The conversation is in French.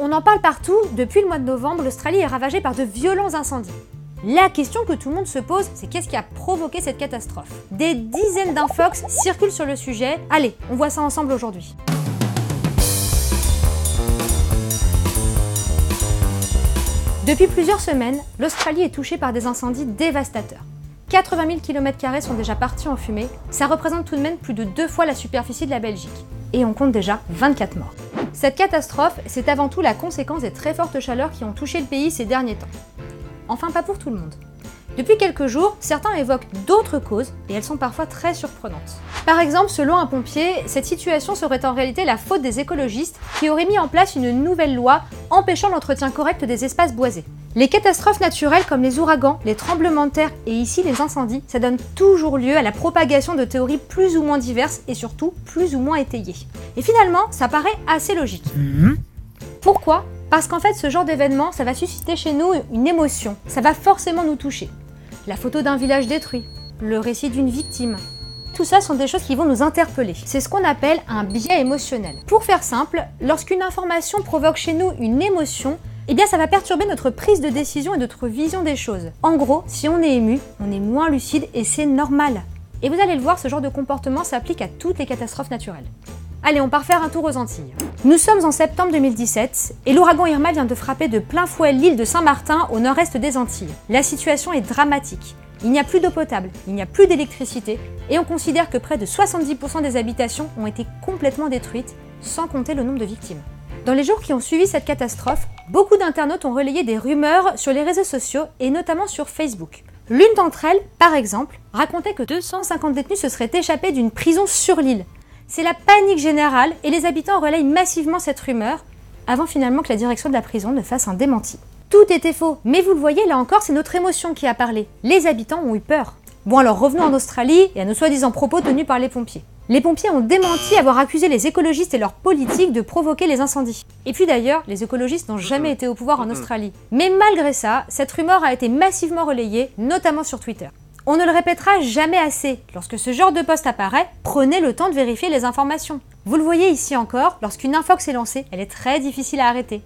On en parle partout, depuis le mois de novembre, l'Australie est ravagée par de violents incendies. La question que tout le monde se pose, c'est qu'est-ce qui a provoqué cette catastrophe? Des dizaines d'infox circulent sur le sujet. Allez, on voit ça ensemble aujourd'hui. Depuis plusieurs semaines, l'Australie est touchée par des incendies dévastateurs. 80 000 km² sont déjà partis en fumée, ça représente tout de même plus de 2 fois la superficie de la Belgique. Et on compte déjà 24 morts. Cette catastrophe, c'est avant tout la conséquence des très fortes chaleurs qui ont touché le pays ces derniers temps. Enfin, pas pour tout le monde. Depuis quelques jours, certains évoquent d'autres causes, et elles sont parfois très surprenantes. Par exemple, selon un pompier, cette situation serait en réalité la faute des écologistes qui auraient mis en place une nouvelle loi empêchant l'entretien correct des espaces boisés. Les catastrophes naturelles comme les ouragans, les tremblements de terre et ici les incendies, ça donne toujours lieu à la propagation de théories plus ou moins diverses et surtout plus ou moins étayées. Et finalement, ça paraît assez logique. Pourquoi ? Parce qu'en fait, ce genre d'événement, ça va susciter chez nous une émotion, ça va forcément nous toucher. La photo d'un village détruit, le récit d'une victime, tout ça sont des choses qui vont nous interpeller. C'est ce qu'on appelle un biais émotionnel. Pour faire simple, lorsqu'une information provoque chez nous une émotion, eh bien ça va perturber notre prise de décision et notre vision des choses. En gros, si on est ému, on est moins lucide et c'est normal. Et vous allez le voir, ce genre de comportement s'applique à toutes les catastrophes naturelles. Allez, on part faire un tour aux Antilles. Nous sommes en septembre 2017 et l'ouragan Irma vient de frapper de plein fouet l'île de Saint-Martin au nord-est des Antilles. La situation est dramatique. Il n'y a plus d'eau potable, il n'y a plus d'électricité et on considère que près de 70% des habitations ont été complètement détruites, sans compter le nombre de victimes. Dans les jours qui ont suivi cette catastrophe, beaucoup d'internautes ont relayé des rumeurs sur les réseaux sociaux et notamment sur Facebook. L'une d'entre elles, par exemple, racontait que 250 détenus se seraient échappés d'une prison sur l'île. C'est la panique générale et les habitants relayent massivement cette rumeur avant finalement que la direction de la prison ne fasse un démenti. Tout était faux, mais vous le voyez, là encore, c'est notre émotion qui a parlé. Les habitants ont eu peur. Bon alors revenons en Australie et à nos soi-disant propos tenus par les pompiers. Les pompiers ont démenti avoir accusé les écologistes et leurs politiques de provoquer les incendies. Et puis d'ailleurs, les écologistes n'ont jamais été au pouvoir en Australie. Mais malgré ça, cette rumeur a été massivement relayée, notamment sur Twitter. On ne le répétera jamais assez, lorsque ce genre de post apparaît, prenez le temps de vérifier les informations. Vous le voyez ici encore, lorsqu'une infox est lancée, elle est très difficile à arrêter.